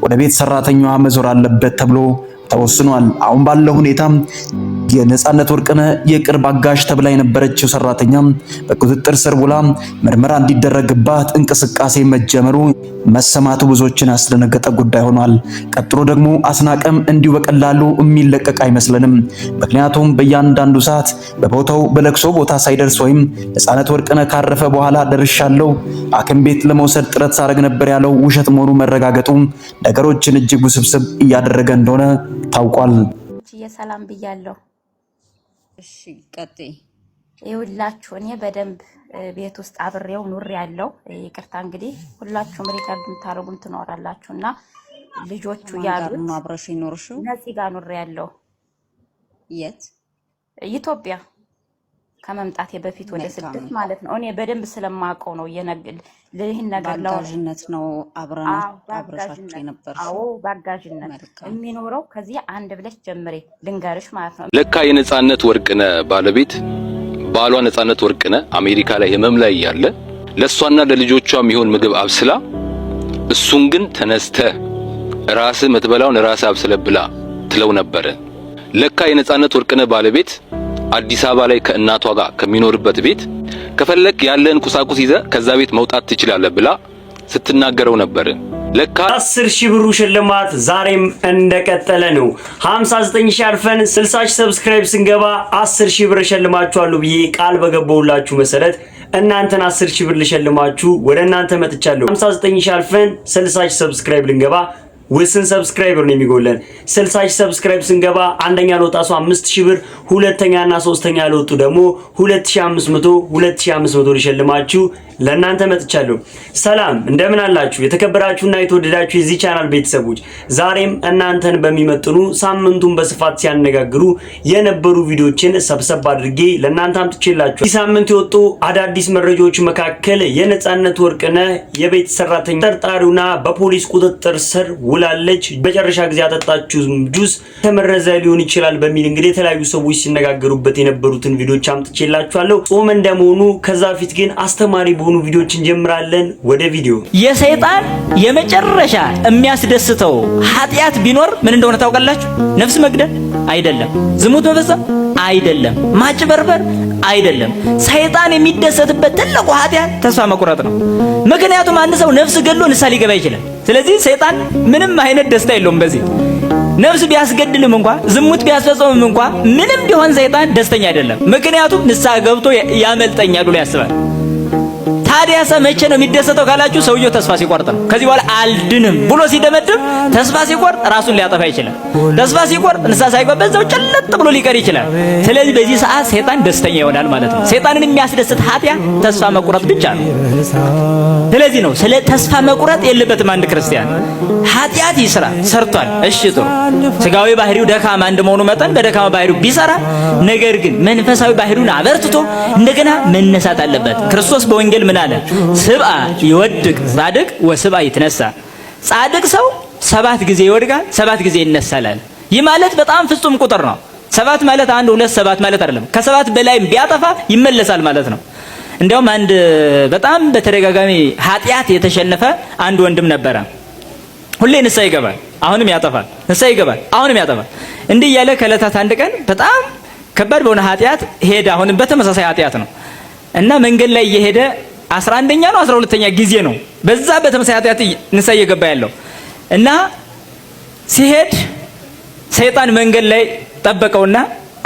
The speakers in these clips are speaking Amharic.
ወደ ቤት ሰራተኛዋ መዞር አለበት ተብሎ ተወስኗል። አሁን ባለው ሁኔታ የነጻነት ወርቅነህ የቅርብ አጋዥ ተብላ የነበረችው ሰራተኛ በቁጥጥር ስር ውላ ምርመራ እንዲደረግባት እንቅስቃሴ መጀመሩ መሰማቱ ብዙዎችን ያስደነገጠ ጉዳይ ሆኗል። ቀጥሎ ደግሞ አስናቀም እንዲሁ በቀላሉ የሚለቀቅ አይመስለንም። ምክንያቱም በእያንዳንዱ ሰዓት በቦታው በለቅሶ ቦታ ሳይደርስ ወይም ነጻነት ወርቅነህ ካረፈ በኋላ ደርሻለሁ ሐኪም ቤት ለመውሰድ ጥረት ሳደርግ ነበር ያለው ውሸት መሆኑ መረጋገጡ ነገሮችን እጅግ ውስብስብ እያደረገ እንደሆነ ታውቋል። ሰላም ብያለሁ። እሺ ቀጥይ። ይኸውላችሁ እኔ በደንብ ቤት ውስጥ አብሬው ኑር ያለው ይቅርታ እንግዲህ ሁላችሁም ሪከርድ የምታረጉም ትኖራላችሁና ልጆቹ ያሉት ነው አብረሽ ይኖርሽው ነዚህ ጋር ኑር ያለው የት ኢትዮጵያ ከመምጣቴ በፊት ወደ ስደት ማለት ነው። እኔ በደንብ ስለማውቀው ነው ለይህን ነገር ባጋዥነት ነው አብረሻችሁ የነበርሽ? አዎ ባጋዥነት የሚኖረው ከዚህ አንድ ብለሽ ጀምሬ ልንገርሽ ማለት ነው። ለካ የነጻነት ወርቅነህ ባለቤት ባሏ ነጻነት ወርቅነህ አሜሪካ ላይ ህመም ላይ ያለ ለሷና ለልጆቿ የሚሆን ምግብ አብስላ እሱን ግን ተነስተህ ራስህ መትበላውን ራስህ አብስለብላ ትለው ነበር። ለካ የነጻነት ወርቅነህ ባለቤት አዲስ አበባ ላይ ከእናቷ ጋር ከሚኖርበት ቤት ከፈለክ ያለን ቁሳቁስ ይዘ ከዛ ቤት መውጣት ትችላለህ ብላ ስትናገረው ነበር። ለካ 10,000 ብሩ ሽልማት ዛሬም እንደቀጠለ ነው። 59,000 አልፈን 60,000 ሰብስክራይብ ስንገባ 10,000 ብር ሸልማችኋለሁ ብዬ ቃል በገባሁላችሁ መሰረት እናንተን 10,000 ብር ልሸልማችሁ ወደ እናንተ መጥቻለሁ። 59,000 አልፈን 60,000 ሰብስክራይብ ልንገባ ወስን ሰብስክራይበር ነው የሚጎለን። 60,000 ሰብስክራይብ ስንገባ አንደኛ ለወጣ ሰው 5,000 ብር፣ ሁለተኛና ሶስተኛ ለወጡ ደግሞ 2,500 ልሸልማችሁ ለእናንተ መጥቻለሁ። ሰላም እንደምን አላችሁ? የተከበራችሁና የተወደዳችሁ የዚህ ቻናል ቤተሰቦች ዛሬም እናንተን በሚመጥኑ ሳምንቱን በስፋት ሲያነጋግሩ የነበሩ ቪዲዮችን ሰብሰብ አድርጌ ለእናንተ አምጥቼላችሁ ይህ ሳምንት የወጡ አዳዲስ መረጃዎች መካከል የነጻነት ወርቅነህ የቤት ሰራተኛ ተጠርጣሪውና በፖሊስ ቁጥጥር ስር ውላለች፣ በመጨረሻ ጊዜ ያጠጣችው ጁስ ተመረዘ ሊሆን ይችላል በሚል እንግዲህ የተለያዩ ሰዎች ሲነጋገሩበት የነበሩትን ቪዲዮች አምጥቼላችኋለሁ። ጾም እንደመሆኑ ከዛ ፊት ግን አስተማሪ በሆኑ ቪዲዮችን ጀምራለን። ወደ ቪዲዮ የሰይጣን የመጨረሻ የሚያስደስተው ኃጢያት ቢኖር ምን እንደሆነ ታውቃላችሁ? ነፍስ መግደል አይደለም፣ ዝሙት መፈጸም አይደለም፣ ማጭበርበር አይደለም። ሰይጣን የሚደሰትበት ትልቁ ኃጢያት ተስፋ መቁረጥ ነው። ምክንያቱም አንድ ሰው ነፍስ ገድሎ ንስሐ ሊገባ ይችላል። ስለዚህ ሰይጣን ምንም አይነት ደስታ የለውም በዚህ ነፍስ ቢያስገድልም እንኳን ዝሙት ቢያስፈጽምም እንኳን ምንም ቢሆን ሰይጣን ደስተኛ አይደለም። ምክንያቱም ንስሐ ገብቶ ያመልጠኛል ብሎ ያስባል። ታዲያ መቼ ነው የሚደሰተው ካላችሁ ሰውየው ተስፋ ሲቆርጥ ነው። ከዚህ በኋላ አልድንም ብሎ ሲደመድም ተስፋ ሲቆርጥ ራሱን ሊያጠፋ ይችላል። ተስፋ ሲቆርጥ ንስሐ ሳይገባ በዛው ጨለጥ ብሎ ሊቀር ይችላል። ስለዚህ በዚህ ሰዓት ሰይጣን ደስተኛ ይሆናል ማለት ነው። ሰይጣንን የሚያስደስት ኃጢያ ተስፋ መቁረጥ ብቻ ነው። ስለዚህ ነው ስለ ተስፋ መቁረጥ የለበትም አንድ ክርስቲያን። ኃጢያት ይስራ ሰርቷል፣ እሺ ጥሩ። ስጋዊ ባህሪው ደካማ እንደመሆኑ መጠን በደካማ ባህሪው ቢሰራ ነገር ግን መንፈሳዊ ባህሪውን አበርትቶ እንደገና መነሳት አለበት። ክርስቶስ በወንጌል ምን አለ? ስብአ ይወድቅ ጻድቅ ወስብአ ይትነሳ። ጻድቅ ሰው 7 ጊዜ ይወድቃል፣ 7 ጊዜ ይነሳል። ይህ ማለት በጣም ፍጹም ቁጥር ነው። 7 ማለት 1 2 7 ማለት አይደለም። ከ7 በላይ ቢያጠፋ ይመለሳል ማለት ነው። እንዲያውም አንድ በጣም በተደጋጋሚ ኃጢያት የተሸነፈ አንድ ወንድም ነበረ። ሁሌ ንስሐ ይገባል፣ አሁንም ያጠፋል፣ ንስሐ ይገባል፣ አሁንም ያጠፋል። እንዲህ ያለ ከዕለታት አንድ ቀን በጣም ከባድ በሆነ ኃጢያት ሄደ። አሁንም በተመሳሳይ ኃጢያት ነው እና መንገድ ላይ እየሄደ 11ኛ ነው 12ኛ ጊዜ ነው በዛ በተመሳሳይ ኃጢያት ንስሐ እየገባ ያለው እና ሲሄድ ሰይጣን መንገድ ላይ ጠበቀውና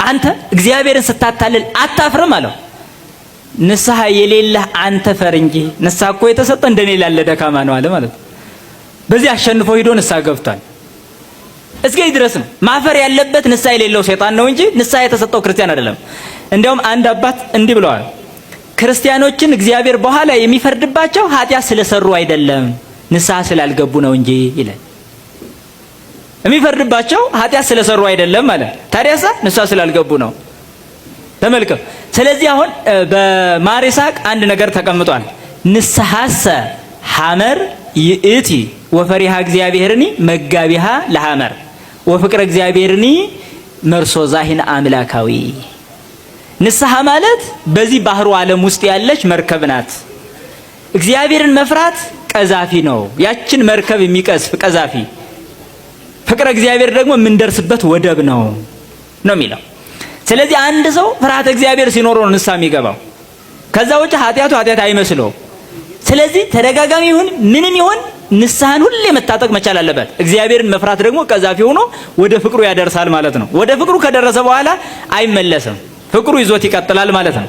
አንተ እግዚአብሔርን ስታታልል አታፍርም አለው። ንስሐ የሌለህ አንተ ፈር እንጂ ንስሐ እኮ የተሰጠ እንደኔ ያለ ደካማ ነው አለ ማለት ነው። በዚህ አሸንፎ ሄዶ ንስሐ ገብቷል። እስከ ድረስ ነው ማፈር ያለበት ንስሐ የሌለው ሰይጣን ነው እንጂ ንስሐ የተሰጠው ክርስቲያን አይደለም። እንዲያውም አንድ አባት እንዲህ ብለዋል፣ ክርስቲያኖችን እግዚአብሔር በኋላ የሚፈርድባቸው ኃጢያት ስለሰሩ አይደለም ንስሐ ስላልገቡ ነው እንጂ ይላል። የሚፈርድባቸው ኃጢያት ስለሰሩ አይደለም ማለት ታዲያሳ ንስሐ ስላልገቡ ነው። ተመልከቱ። ስለዚህ አሁን በማር ይስሐቅ አንድ ነገር ተቀምጧል። ንስሐሰ ሐመር ይእቲ ወፈሪሃ እግዚአብሔርኒ መጋቢሃ ለሐመር ወፍቅረ እግዚአብሔርኒ መርሶዛሂን አምላካዊ። ንስሐ ማለት በዚህ ባህሩ ዓለም ውስጥ ያለች መርከብ ናት። እግዚአብሔርን መፍራት ቀዛፊ ነው። ያችን መርከብ የሚቀዝፍ ቀዛፊ፣ ፍቅረ እግዚአብሔር ደግሞ የምንደርስበት ወደብ ነው የሚለው። ስለዚህ አንድ ሰው ፍርሃተ እግዚአብሔር ሲኖረው ነው ንስሐ የሚገባው። ከዛ ውጭ ኃጢአቱ ኃጢአት አይመስለው። ስለዚህ ተደጋጋሚ ይሁን ምንም ይሁን ንስሐን ሁሌ መታጠቅ መቻል አለበት። እግዚአብሔርን መፍራት ደግሞ ቀዛፊ ሆኖ ወደ ፍቅሩ ያደርሳል ማለት ነው። ወደ ፍቅሩ ከደረሰ በኋላ አይመለስም። ፍቅሩ ይዞት ይቀጥላል ማለት ነው።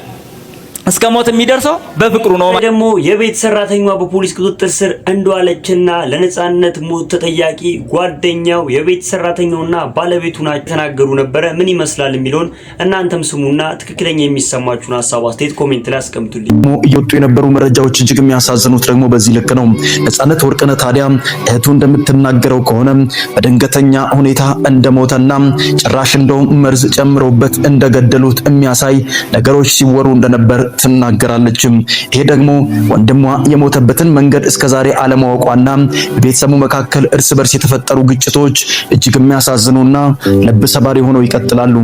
እስከ ሞት የሚደርሰው በፍቅሩ ነው። ደግሞ የቤት ሰራተኛዋ በፖሊስ ቁጥጥር ስር እንደዋለችና ለነጻነት ሞት ተጠያቂ ጓደኛው የቤት ሰራተኛውና ባለቤቱ ናቸው ተናገሩ ነበረ። ምን ይመስላል የሚለውን እናንተም ስሙና ትክክለኛ የሚሰማችሁን ሀሳብ አስተያየት ኮሜንት ላይ አስቀምጡልኝ። እየወጡ የነበሩ መረጃዎች እጅግ የሚያሳዝኑት ደግሞ በዚህ ልክ ነው። ነጻነት ወርቅነህ ታዲያ እህቱ እንደምትናገረው ከሆነ በድንገተኛ ሁኔታ እንደሞተና ጭራሽ እንደው መርዝ ጨምረውበት እንደገደሉት የሚያሳይ ነገሮች ሲወሩ እንደነበር ትናገራለች። ይሄ ደግሞ ወንድሟ የሞተበትን መንገድ እስከዛሬ አለማወቋና በቤተሰቡ መካከል እርስ በርስ የተፈጠሩ ግጭቶች እጅግ የሚያሳዝኑና ልብ ሰባሪ ሆነው ይቀጥላሉ።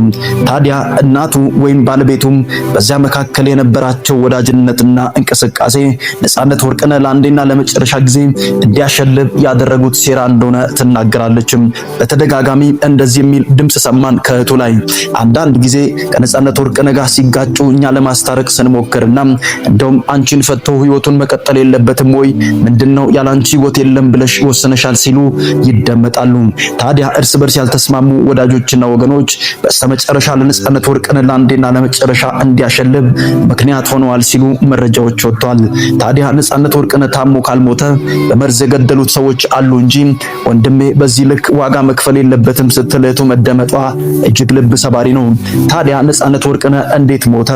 ታዲያ እናቱ ወይም ባለቤቱም በዚያ መካከል የነበራቸው ወዳጅነትና እንቅስቃሴ ነጻነት ወርቅነህ ለአንዴና ለመጨረሻ ጊዜ እንዲያሸልብ ያደረጉት ሴራ እንደሆነ ትናገራለች። በተደጋጋሚ እንደዚህ የሚል ድምጽ ሰማን ከእህቱ ላይ። አንዳንድ ጊዜ ከነጻነት ወርቅነህ ጋር ሲጋጩ እኛ ለማስታረቅ ስንሞክርና እንደውም አንቺን ፈቶ ህይወቱን መቀጠል የለበትም ወይ ምንድነው ያላንቺ ህይወት የለም ብለሽ ወሰነሻል ሲሉ ይደመጣሉ። ታዲያ እርስ በርስ ያልተስማሙ ወዳጆችና ወገኖች በስተመጨረሻ ለነጻነት ወርቅነህ ለአንዴና ለመጨረሻ እንዲያሸልብ ምክንያት ሆነዋል ሲሉ መረጃዎች ወጥተዋል። ታዲያ ነጻነት ወርቅነህ ታሞ ካልሞተ በመርዝ የገደሉት ሰዎች አሉ እንጂ ወንድሜ በዚህ ልክ ዋጋ መክፈል የለበትም ስትል እህቱ መደመጧ እጅግ ልብ ሰባሪ ነው። ታዲያ ነጻነት ወርቅነህ እንዴት ሞተ?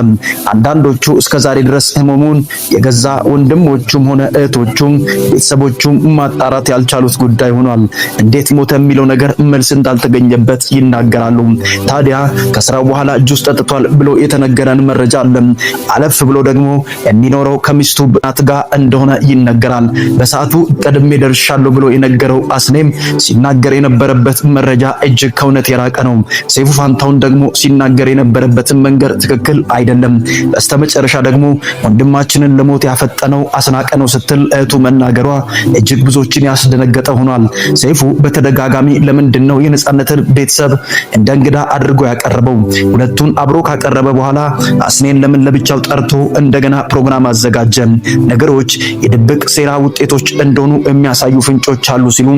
አንዳንዶቹ እስከዛሬ ድረስ ህመሙን የገዛ ወንድሞቹም ሆነ እህቶቹም ቤተሰቦቹም ማጣራት ያልቻሉት ጉዳይ ሆኗል። እንዴት ሞተ የሚለው ነገር መልስ እንዳልተገኘበት ይናገራሉ። ታዲያ ከስራው በኋላ ጁስ ጠጥቷል ብሎ የተነገረን መረጃ አለ። አለፍ ብሎ ደግሞ የሚኖረው ከሚስቱ እናት ጋር እንደሆነ ይነገራል። በሰዓቱ ቀድሜ ደርሻለሁ ብሎ የነገረው አስኔም ሲናገር የነበረበት መረጃ እጅግ ከእውነት የራቀ ነው። ሰይፉ ፋንታውን ደግሞ ሲናገር የነበረበትን መንገድ ትክክል አይደለም። በስተመጨረሻ ደግሞ ወንድማችንን ለሞት ያፈጠነው አስናቀ ነው ስትል እህቱ መናገሯ እጅግ ብዙዎችን ያስደነገጠ ሆኗል። ሰይፉ በተደጋጋሚ ለምንድነው የነጻነትን ቤተሰብ እንደ እንግዳ አድርጎ ያቀረበው? ሁለቱን አብሮ ካቀረበ በኋላ አስኔን ለምን ለብቻው ጠርቶ እንደገና ፕሮግራም አዘጋጀ? ነገሮች የድብቅ ሴራ ውጤቶች እንደሆኑ የሚያሳዩ ፍንጮች አሉ ሲሉ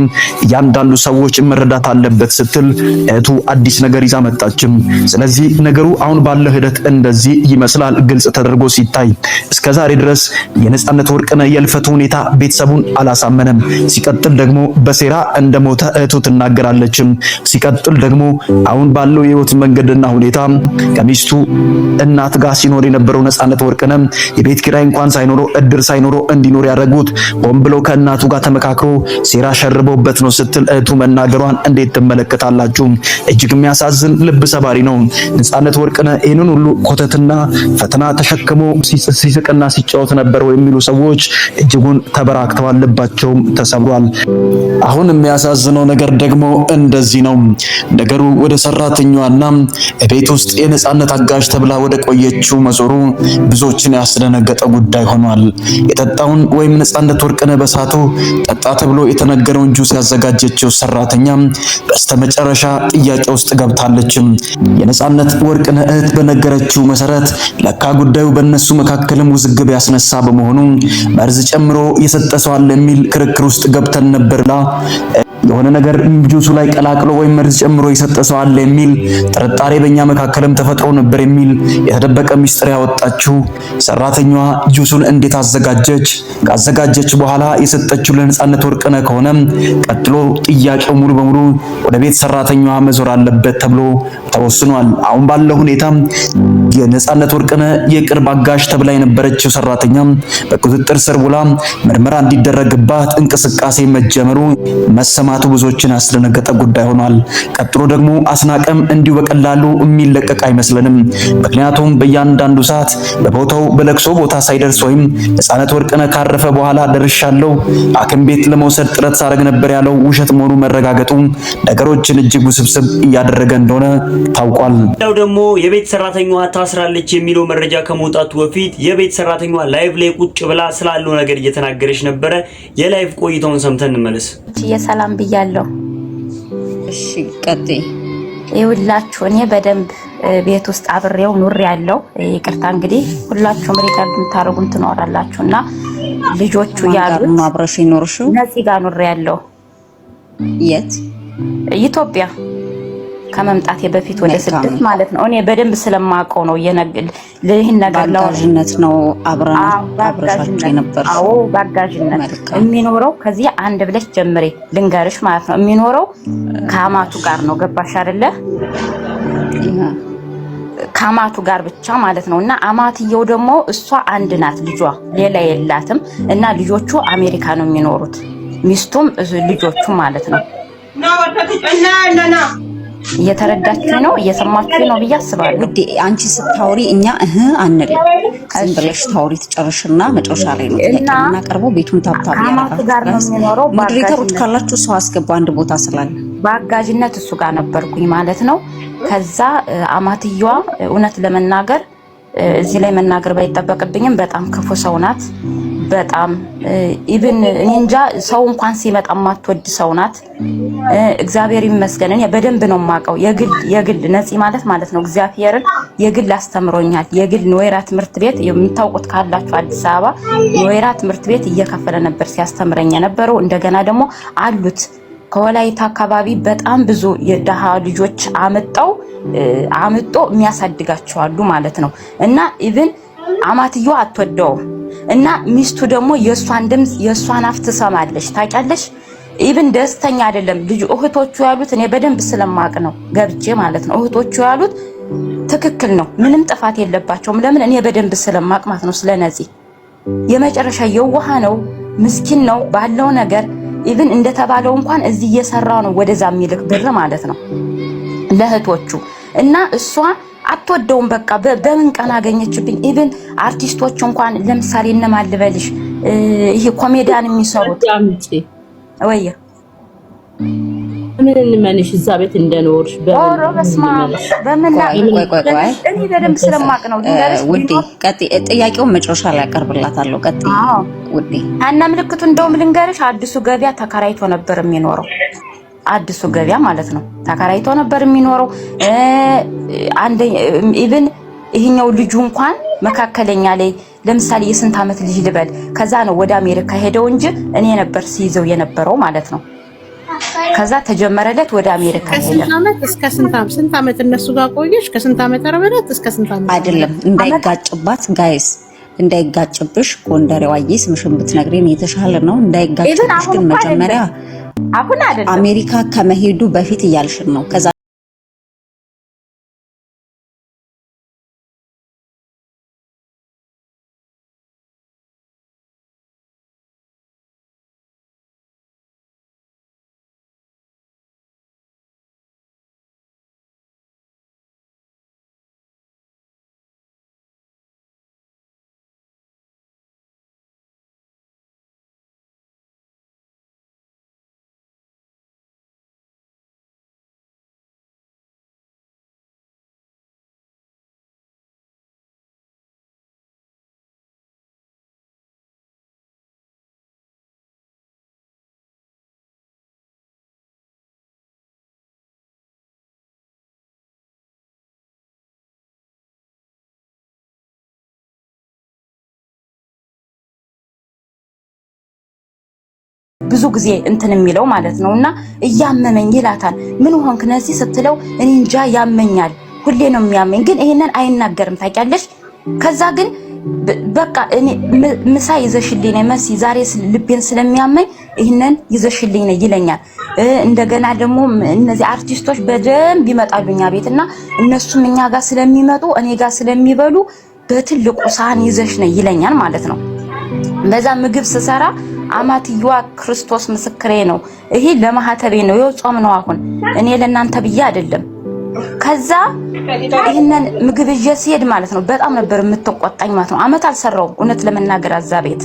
እያንዳንዱ ሰዎች መረዳት አለበት ስትል እህቱ አዲስ ነገር ይዛ መጣችም። ስለዚህ ነገሩ አሁን ባለው ሂደት እንደዚህ ይመስላል ግልጽ ተደርጎ ሲታይ። እስከዛሬ ድረስ የነጻነት ወርቅነህ የልፈቱ ሁኔታ ቤተሰቡን አላሳመነም። ሲቀጥል ደግሞ በሴራ እንደሞተ እህቱ ትናገራለች። ሲቀጥል ደግሞ አሁን ባለው የህይወት መንገድና ሁኔታ ከሚስቱ እናት ጋር ሲኖር የነበረው ነጻነት ወርቅነህ የቤት ኪራይ እንኳን ሳይኖረው እድር ሳይኖረው እንዲኖር ያደረጉት ሆን ብለው ከእናቱ ጋር ተመካክሮ ሴራ ሸርበውበት ነው ስትል እህቱ መናገሯን እንዴት ትመለከታላችሁ? እጅግ የሚያሳዝን ልብ ሰባሪ ነው። ነጻነት ወርቅነህ ይህንን ሁሉ ኮተትና ፈተና ተሸክሞ ሲስቅና ሲጫወት ነበር የሚሉ ሰዎች እጅጉን ተበራክተዋል፣ ልባቸውም ተሰብሯል። አሁን የሚያሳዝነው ነገር ደግሞ እንደዚህ ነው። ነገሩ ወደ ሰራተኛዋና ቤት ውስጥ የነጻነት አጋዥ ተብላ ወደ ቆየችው መዞሩ ብዙዎችን ያስደነገጠ ጉዳይ ሆኗል። የጠጣውን ወይም ነጻነት ወርቅነህ በሳቱ ጠጣ ተብሎ የተነገረውን ጁስ ያዘጋጀችው ሰራተኛ በስተመጨረሻ ጥያቄ ውስጥ ገብታለች። የነጻነት ወርቅነህ እህት በነገረችው መሰረት ለካ ጉዳዩ በእነሱ መካከልም ውዝግብ ያስነሳ በመሆኑ መርዝ ጨምሮ የሰጠ ሰው አለ የሚል ክርክር ውስጥ ገብተን ነበርላ የሆነ ነገር ጁሱ ላይ ቀላቅሎ ወይም መርዝ ጨምሮ የሰጠ ሰው አለ የሚል ጥርጣሬ በእኛ መካከልም ተፈጥሮ ነበር የሚል የተደበቀ ሚስጥር ያወጣችው ሰራተኛዋ ጁሱን እንዴት አዘጋጀች? ካዘጋጀች በኋላ የሰጠችው ለነጻነት ወርቅነህ ከሆነ ቀጥሎ ጥያቄው ሙሉ በሙሉ ወደ ቤት ሰራተኛዋ መዞር አለበት ተብሎ ተወስኗል። አሁን ባለው ሁኔታ የነጻነት ወርቅነህ የቅርብ አጋዥ ተብላ የነበረችው ሰራተኛ በቁጥጥር ስር ውላ ምርመራ እንዲደረግባት እንቅስቃሴ መጀመሩ መሰማቱ ብዙዎችን ያስደነገጠ ጉዳይ ሆኗል። ቀጥሎ ደግሞ አስናቀም እንዲሁ በቀላሉ የሚለቀቅ አይመስለንም። ምክንያቱም በእያንዳንዱ ሰዓት በቦታው በለቅሶ ቦታ ሳይደርስ ወይም ነጻነት ወርቅነህ ካረፈ በኋላ ደርሻለሁ ሐኪም ቤት ለመውሰድ ጥረት ሳደርግ ነበር ያለው ውሸት መሆኑ መረጋገጡ ነገሮችን እጅግ ውስብስብ እያደረገ እንደሆነ ታውቋል። ሌላው ደግሞ የቤት ሰራተኛዋ ታስራለች የሚለው መረጃ ከሞት ከመውጣቱ በፊት የቤት ሰራተኛዋ ላይቭ ላይ ቁጭ ብላ ስላለው ነገር እየተናገረች ነበረ። የላይቭ ቆይታውን ሰምተን እንመለስ። የሰላም ብያለሁ። እሺ ቀጥይ። ይኸውላችሁ እኔ በደንብ ቤት ውስጥ አብሬው ኑር ያለው ይቅርታ እንግዲህ ሁላችሁም ሪከርድ የምታደርጉም ትኖራላችሁና ልጆቹ ያሉት ነው አብረሽ ይኖርሽው ነፂ ጋር ኑር ያለው የት ኢትዮጵያ ከመምጣቴ በፊት ወደ ስደት ማለት ነው። እኔ በደንብ ስለማውቀው ነው ይህን ነገር ባጋዥነት ነው አብረሻቸው የነበር። አዎ ባጋዥነት የሚኖረው ከዚህ አንድ ብለሽ ጀምሬ ልንገርሽ ማለት ነው። የሚኖረው ከአማቱ ጋር ነው። ገባሽ አይደለ? ከአማቱ ጋር ብቻ ማለት ነው። እና አማትየው ደግሞ እሷ አንድ ናት፣ ልጇ ሌላ የላትም። እና ልጆቹ አሜሪካ ነው የሚኖሩት፣ ሚስቱም ልጆቹ ማለት ነው። እየተረዳችሁ ነው፣ እየሰማችሁ ነው ብዬ አስባለሁ። ውዴ አንቺ ስታወሪ እኛ አንልም፣ ዝም ብለሽ ታወሪ ትጨርሽና መጨረሻ ላይ ነው እናቀርበው። ቤቱን ታብታብ ያደርጋል። ሞዴሬተሮች ካላችሁ ሰው አስገባ፣ አንድ ቦታ ስላለ በአጋዥነት እሱ ጋር ነበርኩኝ ማለት ነው። ከዛ አማትየዋ እውነት ለመናገር እዚህ ላይ መናገር ባይጠበቅብኝም በጣም ክፉ ሰው ናት። በጣም ኢቭን እኔ እንጃ ሰው እንኳን ሲመጣ ማትወድ ሰው ናት። እግዚአብሔር ይመስገን እኔ በደንብ ነው የማውቀው። የግል ነፂ ማለት ነው እግዚአብሔርን የግል አስተምሮኛል። የግል ኖዌራ ትምህርት ቤት የምታውቁት ካላችሁ አዲስ አበባ ኖዌራ ትምህርት ቤት እየከፈለ ነበር ሲያስተምረኝ የነበረው። እንደገና ደግሞ አሉት ከወላይታ አካባቢ በጣም ብዙ የደሃ ልጆች አምጦ የሚያሳድጋቸው አሉ ማለት ነው። እና ኢቭን አማትየው አትወደውም እና ሚስቱ ደግሞ የሷን ድምጽ የሷን አፍ ትሰማለች። ታውቂያለሽ? ኢቭን ደስተኛ አይደለም ልጅ እህቶቹ ያሉት እኔ በደንብ ስለማቅ ነው ገብቼ ማለት ነው። እህቶቹ ያሉት ትክክል ነው፣ ምንም ጥፋት የለባቸውም። ለምን እኔ በደንብ ስለማቅ ማለት ነው። ስለነፂ የመጨረሻ የዋህ ነው፣ ምስኪን ነው ባለው ነገር ኢቭን እንደተባለው እንኳን እዚህ እየሰራ ነው ወደዛ የሚልክ ብር ማለት ነው ለእህቶቹ። እና እሷ አትወደውም። በቃ በምን ቀን አገኘችብኝ። ኢቭን አርቲስቶች እንኳን ለምሳሌ እነማን ልበልሽ ይሄ ኮሜዲያን የሚሰሩት ወይ ምን እንመንሽ እዛ ቤት እንደኖርሽ እኔ በደንብ ስለማቅ ነው። ውዴ ቀጥይ፣ ጥያቄውን መጨረሻ ላይ አቀርብላታለሁ። ቀጥይ ውዴ። እና ምልክቱ እንደውም ልንገርሽ አዲሱ ገበያ ተከራይቶ ነበር የሚኖረው። አዲሱ ገበያ ማለት ነው ተከራይቶ ነበር የሚኖረው። ኢቭን ይሄኛው ልጁ እንኳን መካከለኛ ላይ ለምሳሌ የስንት ዓመት ልጅ ልበል ከዛ ነው ወደ አሜሪካ ሄደው እንጂ እኔ ነበር ሲይዘው የነበረው ማለት ነው። ከዛ ተጀመረለት ወደ አሜሪካ ሄደ። ከስንት ዓመት እስከ ስንት ዓመት እነሱ ጋር ቆየሽ? ከስንት ዓመት አረበለት እስከ ስንት ዓመት? አይደለም እንዳይጋጭባት ጋይስ፣ እንዳይጋጭብሽ ጎንደሬዋዬ ስምሽን ብትነግሪን የተሻለ ነው። እንዳይጋጭብሽ ግን መጀመሪያ አሁን አይደለም አሜሪካ ከመሄዱ በፊት እያልሽን ነው። ከዛ ብዙ ጊዜ እንትን የሚለው ማለት ነውና እያመመኝ ይላታል። ምን ሆንክ ነፂ ስትለው እኔ እንጃ ያመኛል፣ ሁሌ ነው የሚያመኝ፣ ግን ይሄንን አይናገርም ታውቂያለሽ። ከዛ ግን በቃ እኔ ምሳ ይዘሽልኝ ነይ መሲ ዛሬ ልቤን ስለሚያመኝ ይሄንን ይዘሽልኝ ነይ ይለኛል። እንደገና ደግሞ እነዚህ አርቲስቶች በደንብ ይመጣሉኛ ቤትና እነሱም እኛ ጋር ስለሚመጡ እኔ ጋር ስለሚበሉ በትልቁ ሳህን ይዘሽ ነይ ይለኛል ማለት ነው። በዛ ምግብ ስሰራ አማትየዋ ክርስቶስ ምስክሬ ነው፣ ይሄ ለማህተቤ ነው፣ የጾም ነው። አሁን እኔ ለእናንተ ብዬ አይደለም። ከዛ ይሄንን ምግብ ይዤ ሲሄድ ማለት ነው በጣም ነበር የምትቆጣኝ ማለት ነው። አመት አልሰራውም እውነት ለመናገር አዛ ቤት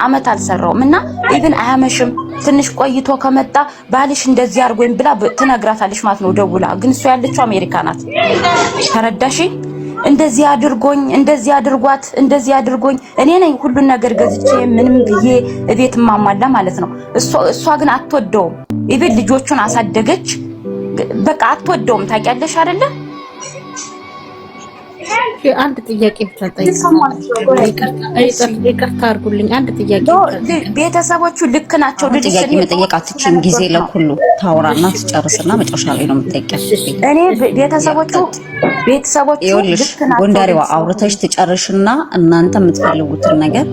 አመት አልሰራውም። እና ኢቭን አያመሽም ትንሽ ቆይቶ ከመጣ ባልሽ እንደዚህ አድርጎኝ ብላ ትነግራታለሽ ማለት ነው ደውላ። ግን እሱ ያለችው አሜሪካ ናት። ተረዳሽ? እንደዚህ አድርጎኝ እንደዚህ አድርጓት እንደዚህ አድርጎኝ እኔ ነኝ ሁሉን ነገር ገዝቼ ምንም ብዬ እቤት ማማላ ማለት ነው። እሷ ግን አትወደውም። ኢቭን ልጆቹን አሳደገች። በቃ አትወደውም። ታውቂያለሽ አይደለ? አንድ ጥያቄ ብቻ ይቅርታ አድርጉልኝ። አንድ ጥያቄ ቤተሰቦቹ ልክ ናቸው። ጥያቄ መጠየቅ አትችይም። ጊዜ ለሁሉ ታውራና ትጨርስና መጨረሻ ላይ ነው የምትጠይቂው። እኔ ቤተሰቦቹ ልክ ናቸው። ጎንደሬዋ አውርተሽ ትጨርሽና እናንተ የምትፈልጉትን ነገር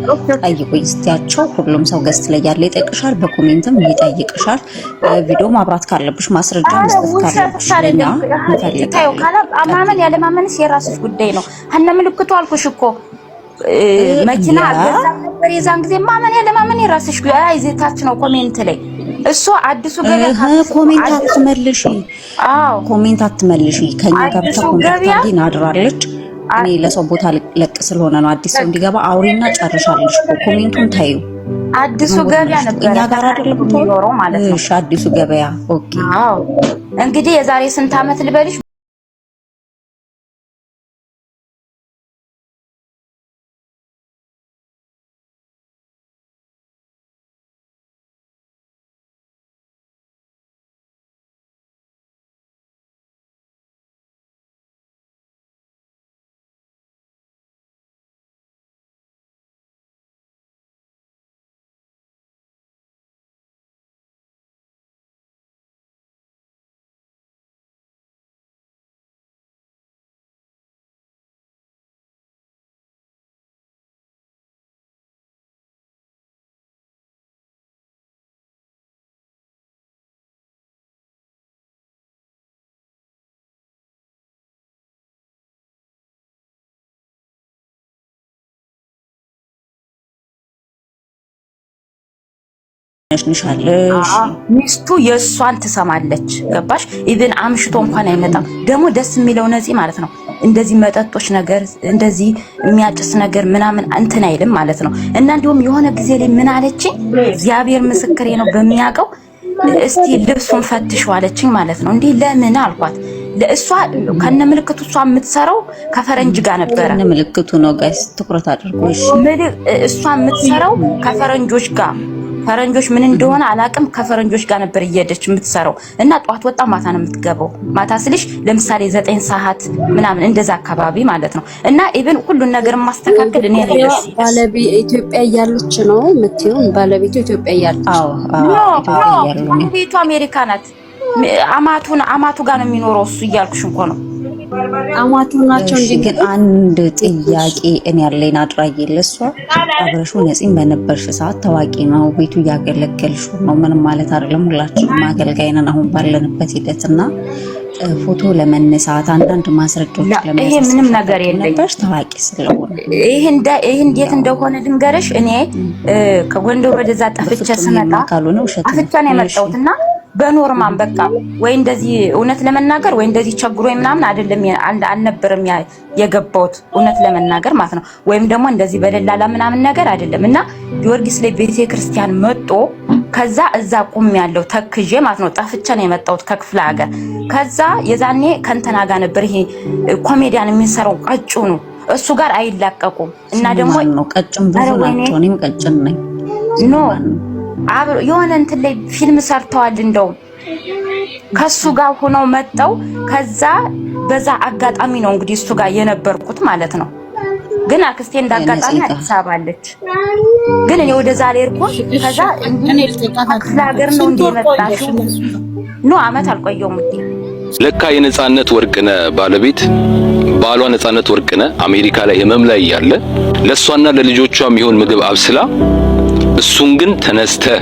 ጠይቁኝ ስትያቸው ሁሉም ሰው ገስት ላይ ያለ ይጠይቅሻል፣ በኮሜንትም ይጠይቅሻል። ቪዲዮ ማብራት ካለብሽ ማስረጃ መስጠት ካለብሽ ለኛ እንፈልጋለን። ማመን ያለ ማመንስ የራስሽ ጉዳይ ነው። ሀነ ምልክቱ አልኩሽ እኮ መኪና አገዛ ነበር የዛን ጊዜ። ማመን ያለ ማመን የራስሽ ጉዳይ። አይዘታች ነው ኮሜንት ላይ እሱ አዲሱ ገበያ ኮሜንት አትመልሺ። አዎ ኮሜንት አትመልሺ። ከኛ ጋር ብቻ ኮንታክት አድራለች። እኔ ለሰው ቦታ ለቅ ስለሆነ ነው አዲስ ሰው እንዲገባ አውሪና ጨርሻለሽ እኮ ኮሜንቱን ታዩ። አዲሱ ገበያ ነበር እኛ ጋር አይደለም የሚኖረው ማለት ነው። እሺ አዲሱ ገበያ ኦኬ። አዎ እንግዲህ የዛሬ ስንት አመት ልበልሽ ሚስቱ የእሷን ትሰማለች። ገባሽ? ኢቭን አምሽቶ እንኳን አይመጣም። ደግሞ ደስ የሚለው ነፂ ማለት ነው እንደዚህ መጠጦች ነገር እንደዚህ የሚያጭስ ነገር ምናምን እንትን አይልም ማለት ነው። እና እንዲሁም የሆነ ጊዜ ላይ ምን አለችኝ፣ እግዚአብሔር ምስክሬ ነው በሚያውቀው፣ እስቲ ልብሱን ፈትሽው አለችኝ ማለት ነው። እንዴ ለምን አልኳት። ለእሷ ከነ ምልክቱ እሷ የምትሰራው ከፈረንጅ ጋር ነበረ። ከነ ምልክቱ ነው ጋይስ ትኩረት አድርጉ። እሷ የምትሰራው ከፈረንጆች ጋር ፈረንጆች ምን እንደሆነ አላቅም። ከፈረንጆች ጋር ነበር እየሄደች የምትሰራው እና ጧት ወጣ ማታ ነው የምትገባው። ማታ ስልሽ ለምሳሌ 9 ሰዓት ምናምን እንደዛ አካባቢ ማለት ነው። እና ኢቭን ሁሉን ነገር ማስተካከል እኔ ነኝ። ባለቤት ኢትዮጵያ እያለች ነው የምትይው? ባለቤቱ ኢትዮጵያ እያለች? አዎ ባለቤቱ አሜሪካ ናት። አማቱ ጋር ነው የሚኖረው እሱ እያልኩሽ እንኳን ነው። አማቱ ናቸው እንጂ። ግን አንድ ጥያቄ እኔ ያለኝ አድራጊ ለሷ አብረሹ ነፂም በነበርሽ ሰዓት ታዋቂ ነው፣ ቤቱ እያገለገልሽ ነው። ምንም ማለት አይደለም፣ ሁላችንም አገልጋይ ነን አሁን ባለንበት ሂደትና ፎቶ ለመነሳት አንዳንድ ማስረጃዎች ለማሳየት ይሄ ምንም ነገር የለኝም ታዋቂ ስለሆነ ይሄ እንዴት እንደሆነ ድንገርሽ። እኔ ከጎንደር ወደዛ ጠፍቼ ስመጣ አፍቻ ነው የመጣሁትና በኖርማን በቃ ወይ እንደዚህ እውነት ለመናገር ወይ እንደዚህ ቸግሮኝ ምናምን አይደለም አልነበረም የገባሁት እውነት ለመናገር ማለት ነው። ወይም ደግሞ እንደዚህ በደላላ ምናምን ነገር አይደለም። እና ጊዮርጊስ ላይ ቤተክርስቲያን መጥቶ ከዛ እዛ ቁም ያለው ተክዤ ማለት ነው። ጠፍቼ ነው የመጣሁት ከክፍለ ሀገር። ከዛ የዛኔ ከንተና ጋር ነበር ይሄ ኮሜዲያን የሚሰራው ቀጭኑ እሱ ጋር አይላቀቁም። እና ደግሞ ነው ቀጭን ብዙ ናቸው። እኔም ቀጭን ነኝ ኖ አብሮ የሆነ እንትን ላይ ፊልም ሰርተዋል። እንደውም ከሱ ጋር ሆነው መጣው። ከዛ በዛ አጋጣሚ ነው እንግዲህ እሱ ጋር የነበርኩት ማለት ነው። ግን አክስቴ እንዳጋጣሚ አዲስ አበባ አለች። ግን እኔ ወደዛ ልሄድኩት ከዛ ክፍለ ሀገር ነው እንደመጣሽ ኖ አመት አልቆየውም። ለካ የነጻነት ወርቅነህ ባለቤት ባሏ ነጻነት ወርቅነህ አሜሪካ ላይ ህመም ላይ ያለ ለሷና ለልጆቿ የሚሆን ምግብ አብስላ እሱን ግን ተነስተህ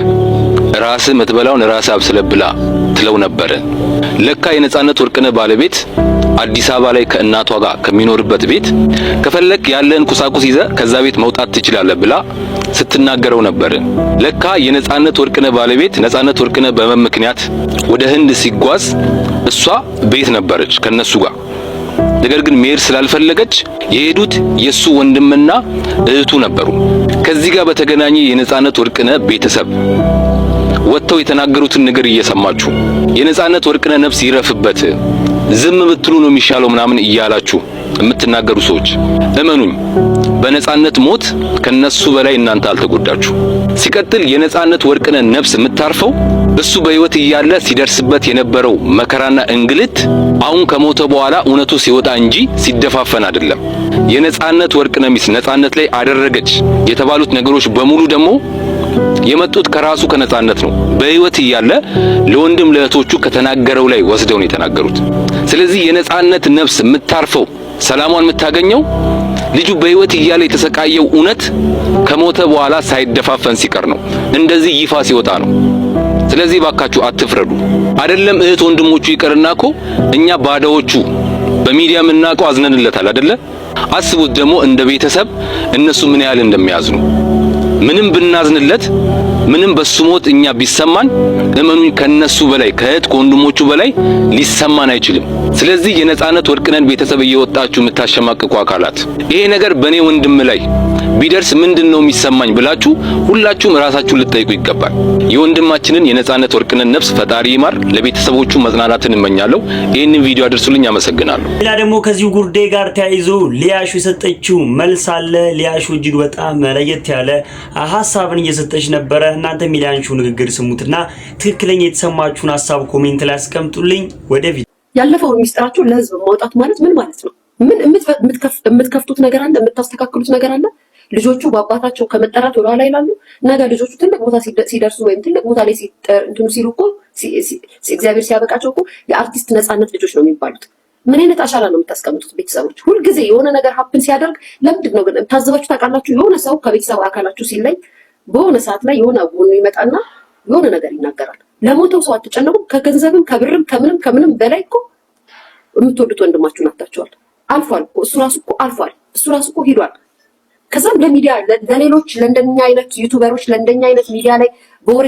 ራስህ መትበላውን ራስህ አብስለህ ብላ ትለው ነበር። ለካ የነጻነት ወርቅነህ ባለቤት አዲስ አበባ ላይ ከእናቷ ጋር ከሚኖርበት ቤት ከፈለክ ያለን ቁሳቁስ ይዘህ ከዛ ቤት መውጣት ትችላለህ ብላ ስትናገረው ነበር። ለካ የነጻነት ወርቅነህ ባለቤት ነጻነት ወርቅነህ በህመም ምክንያት ወደ ህንድ ሲጓዝ እሷ ቤት ነበረች ከነሱ ጋር። ነገር ግን መሄድ ስላልፈለገች የሄዱት የሱ ወንድምና እህቱ ነበሩ። ከዚህ ጋር በተገናኘ የነጻነት ወርቅነህ ቤተሰብ ወጥተው የተናገሩትን ነገር እየሰማችሁ የነጻነት ወርቅነህ ነፍስ ይረፍበት ዝም ብትሉ ነው የሚሻለው ምናምን እያላችሁ የምትናገሩ ሰዎች እመኑኝ፣ በነጻነት ሞት ከነሱ በላይ እናንተ አልተጎዳችሁ። ሲቀጥል የነጻነት ወርቅነህ ነፍስ የምታርፈው እሱ በህይወት እያለ ሲደርስበት የነበረው መከራና እንግልት አሁን ከሞተ በኋላ እውነቱ ሲወጣ እንጂ ሲደፋፈን አይደለም። የነጻነት ወርቅነህ ሚስት ነጻነት ላይ አደረገች የተባሉት ነገሮች በሙሉ ደግሞ የመጡት ከራሱ ከነጻነት ነው። በህይወት እያለ ለወንድም ለእህቶቹ ከተናገረው ላይ ወስደው ነው የተናገሩት። ስለዚህ የነጻነት ነፍስ የምታርፈው ሰላሟን የምታገኘው ልጁ በህይወት እያለ የተሰቃየው እውነት ከሞተ በኋላ ሳይደፋፈን ሲቀር ነው፣ እንደዚህ ይፋ ሲወጣ ነው። ስለዚህ ባካችሁ አትፍረዱ። አይደለም እህት ወንድሞቹ ይቀርናኮ እኛ ባዳዎቹ በሚዲያ የምናውቀው አዝነንለታል አይደለ? አስቡት ደግሞ እንደ ቤተሰብ እነሱ ምን ያህል እንደሚያዝኑ። ምንም ብናዝንለት ምንም በሱ ሞት እኛ ቢሰማን እመኑኝ ከነሱ በላይ ከእህት ከወንድሞቹ በላይ ሊሰማን አይችልም። ስለዚህ የነጻነት ወርቅነህን ቤተሰብ እየወጣችሁ የምታሸማቅቁ አካላት ይሄ ነገር በኔ ወንድም ላይ ቢደርስ ምንድነው የሚሰማኝ ብላችሁ ሁላችሁም ራሳችሁን ልትጠይቁ ይገባል። የወንድማችንን የነጻነት ወርቅነህን ነፍስ ፈጣሪ ይማር። ለቤተሰቦቹ መጽናናትን እመኛለሁ። ይህንን ቪዲዮ አድርሱልኝ። አመሰግናለሁ። ሌላ ደግሞ ከዚሁ ጉዳይ ጋር ተያይዞ ሊያሹ የሰጠችው መልስ አለ። ሊያሹ እጅግ በጣም ለየት ያለ ሐሳብን እየሰጠች ነበረ። እናንተ ሊያሹ ንግግር ስሙትና ትክክለኛ የተሰማችሁን ሐሳብ ኮሜንት ላይ አስቀምጡልኝ። ወደ ቪዲዮ ያለፈውን ሚስጥራችሁ ለህዝብ ማውጣት ማለት ምን ማለት ነው? ምን የምትከፍቱት ነገር አለ? የምታስተካክሉት ነገር አለ? ልጆቹ በአባታቸው ከመጠራት ወደ ኋላ ይላሉ። ነገ ልጆቹ ትልቅ ቦታ ሲደርሱ ወይም ትልቅ ቦታ ላይ እንትኑ ሲሉ እኮ እግዚአብሔር ሲያበቃቸው እኮ የአርቲስት ነጻነት ልጆች ነው የሚባሉት። ምን አይነት አሻራ ነው የምታስቀምጡት? ቤተሰቦች ሁልጊዜ የሆነ ነገር ሀፕን ሲያደርግ ለምንድን ነው ግን ታዘባችሁ ታውቃላችሁ? የሆነ ሰው ከቤተሰብ አካላችሁ ሲለይ በሆነ ሰዓት ላይ የሆነ ጎኑ ይመጣና የሆነ ነገር ይናገራል። ለሞተው ሰው አትጨነቁም። ከገንዘብም ከብርም ከምንም በላይ እኮ የምትወዱት ወንድማችሁን አታችኋል። አልፏል እኮ እሱ ራሱ እኮ አልፏል። እሱ ራሱ እኮ ሂዷል። ከዛም ለሚዲያ ለሌሎች ለእንደኛ አይነት ዩቲዩበሮች ለእንደኛ አይነት ሚዲያ ላይ በወሬ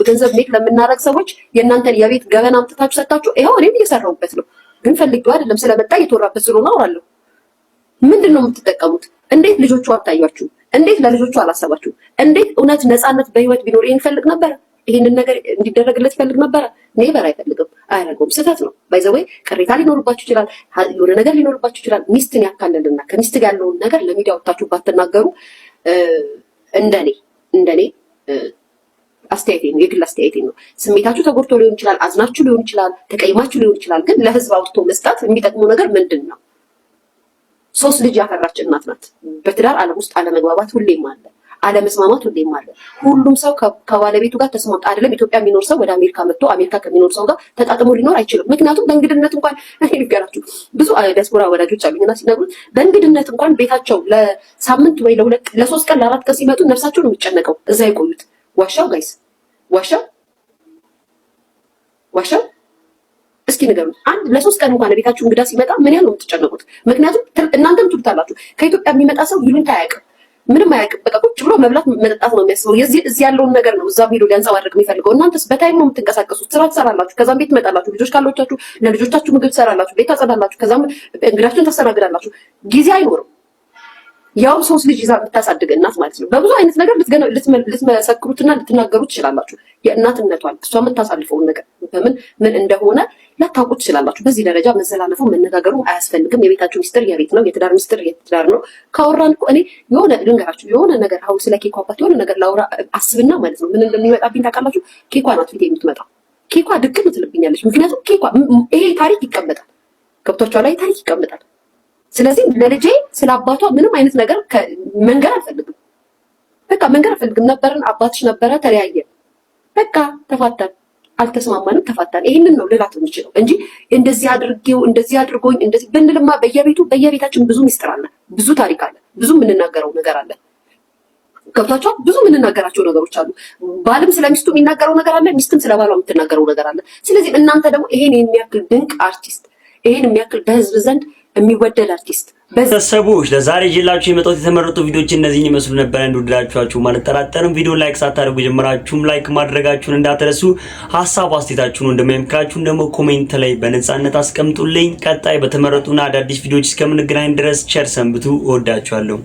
ገንዘብ ሜክ ለምናረግ ሰዎች የእናንተን የቤት ገበና አምጥታችሁ ሰጣችሁ። ይኸው እኔም እየሰራሁበት ነው፣ ግን ፈልጌው አይደለም ስለመጣ እየተወራበት ስለሆነ አወራለሁ። ምንድን ነው የምትጠቀሙት? እንዴት ልጆቹ አታያችሁ? እንዴት ለልጆቹ አላሰባችሁ? እንዴት እውነት ነፃነት በህይወት ቢኖር ይሄን ፈልግ ነበር? ይሄንን ነገር እንዲደረግለት ይፈልግ ነበር? ኔቨር አይፈልግም፣ አያደርገውም። ስህተት ነው። ባይዘወይ ቅሬታ ሊኖርባችሁ ይችላል፣ የሆነ ነገር ሊኖርባችሁ ይችላል። ሚስትን ያካለልና ከሚስት ጋር ያለውን ነገር ለሚዲያ ወጣችሁ ባትናገሩ እንደኔ አስተያየቴ ነው፣ የግል አስተያየቴ ነው። ስሜታችሁ ተጎድቶ ሊሆን ይችላል፣ አዝናችሁ ሊሆን ይችላል፣ ተቀይማችሁ ሊሆን ይችላል። ግን ለህዝብ አውጥቶ መስጣት የሚጠቅመው ነገር ምንድን ነው? 3 ልጅ ያፈራች እናት ናት። በትዳር ዓለም ውስጥ አለመግባባት ሁሌም አለ፣ አለመስማማት ሁሌም አለ። ሁሉም ሰው ከባለቤቱ ጋር ተስማምቶ አይደለም። ኢትዮጵያ የሚኖር ሰው ወደ አሜሪካ መጥቶ አሜሪካ ከሚኖር ሰው ጋር ተጣጥሞ ሊኖር አይችልም። ምክንያቱም በእንግድነት እንኳን ልንገራችሁ፣ ብዙ ዲያስፖራ ወዳጆች አሉኝና ሲነግሩት በእንግድነት እንኳን ቤታቸው ለሳምንት ወይ ለ3 ቀን ለ4 ቀን ሲመጡ ነፍሳቸው ነው የሚጨነቀው እዛ የቆዩት። ዋሻው ጋይስ ዋሻው እስኪ ንገሩኝ። አንድ ለ3 ቀን እንኳን ቤታችሁ እንግዳ ሲመጣ ምን ያህል ነው የምትጨነቁት? ምክንያቱም እናንተም ትሉታላችሁ ከኢትዮጵያ የሚመጣ ሰው ይሉንታ አያውቅም፣ ምንም አያውቅም። በቃ ቁጭ ብሎ መብላት መጠጣት ነው የሚያስበው። እዚህ ያለውን ነገር ነው እዛም ሄዶ ሊያንጸባርቅ የሚፈልገው። እናንተስ በታይም ነው የምትንቀሳቀሱት። ስራ ትሰራላችሁ፣ ከዛም ቤት ትመጣላችሁ፣ ልጆች ካሎቻችሁ ለልጆቻችሁ ምግብ ትሰራላችሁ፣ ቤት ታጸዳላችሁ፣ ከዛም እንግዳችሁን ታስተናግዳላችሁ። ጊዜ አይኖርም። ያው 3 ልጅ ይዛ የምታሳድግ እናት ማለት ነው። በብዙ አይነት ነገር ልትመሰክሩትና ልትናገሩ ትችላላችሁ። የእናትነቷን እሷ የምታሳልፈውን ነገር ምን እንደሆነ ላታውቁ ትችላላችሁ። በዚህ ደረጃ መዘላለፉ መነጋገሩ አያስፈልግም። የቤታችሁ ሚስጥር የቤት ነው፣ የትዳር ሚስጥር የትዳር ነው። ካወራን እኮ እኔ የሆነ ልንገራችሁ፣ የሆነ ነገር አሁን ስለ ኬኳ አባት የሆነ ነገር ላውራ አስብና ማለት ነው ምን እንደሚመጣብኝ ታውቃላችሁ? ኬኳ ናት ፊቴ የምትመጣው። ኬኳ ድቅም ትልብኛለች። ምክንያቱም ኬኳ ይሄ ታሪክ ይቀመጣል፣ ገብቷችኋ ላይ ታሪክ ይቀመጣል። ስለዚህ ለልጄ ስለ አባቷ ምንም አይነት ነገር መንገር አልፈልግም። በቃ መንገር አልፈልግም። ነበርን አባትሽ ነበረ፣ ተለያየ፣ በቃ ተፋታን፣ አልተስማማንም፣ ተፋታን። ይሄንን ነው ልላት የምችለው እንጂ እንደዚህ አድርጌው እንደዚህ አድርጎኝ እንደዚህ ብንልማ በየቤታችን ብዙ ሚስጥር አለ፣ ብዙ ታሪክ አለ፣ ብዙ የምንናገረው ነገር አለ። ገብቷችኋል? ብዙ የምንናገራቸው ነገሮች አሉ። ባልም ስለሚስቱ የሚናገረው ነገር አለ፣ ሚስትም ስለባሏ የምትናገረው ነገር አለ። ስለዚህ እናንተ ደግሞ ይሄን የሚያክል ድንቅ አርቲስት፣ ይሄን የሚያክል በህዝብ ዘንድ የሚወደድ አርቲስት ቤተሰቦች ለዛሬ ይዤላችሁ የመጣሁት የተመረጡ ቪዲዮዎች እነዚህን ይመስሉ ነበር። እንደወደዳችኋችሁ ማለት ጠራጠርም። ቪዲዮ ላይክ ሳታደርጉ ጀምራችሁም ላይክ ማድረጋችሁን እንዳትረሱ። ሐሳብ አስተያየታችሁን እንደማይምክራችሁን ደግሞ ኮሜንት ላይ በነጻነት አስቀምጡልኝ። ቀጣይ በተመረጡና አዳዲስ ቪዲዮዎች እስከምንገናኝ ድረስ ቸር ሰንብቱ። እወዳችኋለሁ።